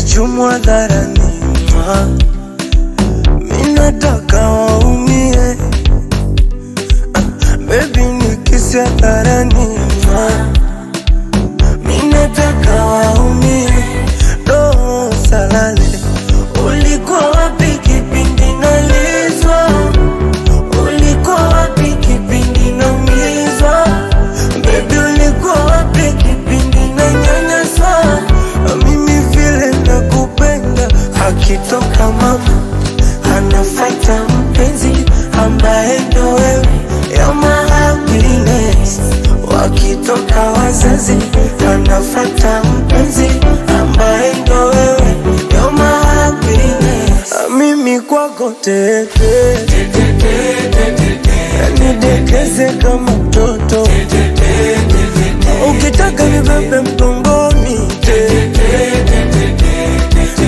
kichumwa hadharani. Mimi nataka waumie, baby nikisi hadharani. Mimi nataka waumie, roho salale. Ulikuwa wapi kipindi nalizwa? Ulikuwa wapi kipindi naumizwa? Baby ulikuwa wapi kipindi nanyanyaswa? Mimi vile nakupenda, akitoka mama anafuata mpenzi ambaye ndo wewe. You're my happiness. Wakitoka wazazi anafuata mpenzi ambaye ndo wewe. You're my happiness. Mimi kwako tete, nidekeze kama mtoto. Ukitaka nibebe mgongoni,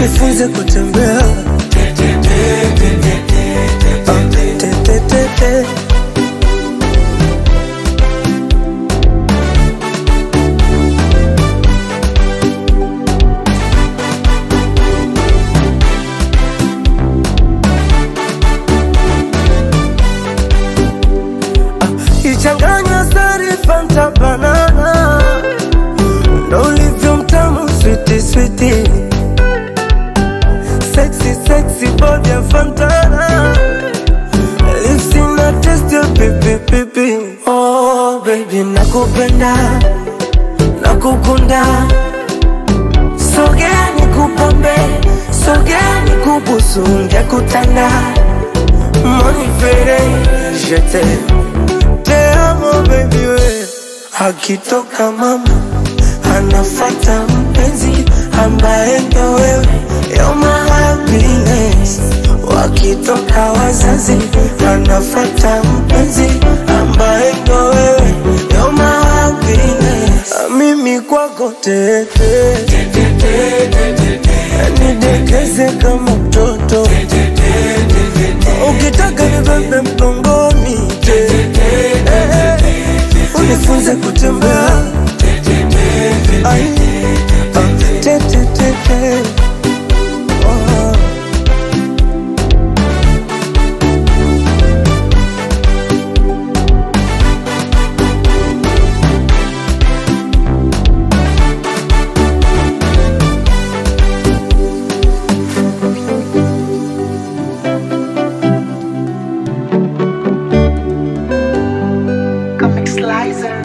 nifunze kutembea. Ichanganya sari Fanta banana, ndo ulivyo mtamu sweetie sweetie. Sexy sexy body ya Fantana, lips ina taste ya pipi pipi. Oh baby nakupenda, nakukunda. Sogea nikupambe, sogea nikubusu, ngekutanda. Monifere, je t'aime. Te amo baby we. Akitoka mama anafuata mpenzi ambaye ndo wewe. You're my happiness. Wakitoka wazazi anafuata mpenzi ambaye ndo wewe. You're my happiness. Mimi kwako tete, nidekeze kama mtoto. Ukitaka nibebe mgongoni, unifunze kutembea. Comic Slicer.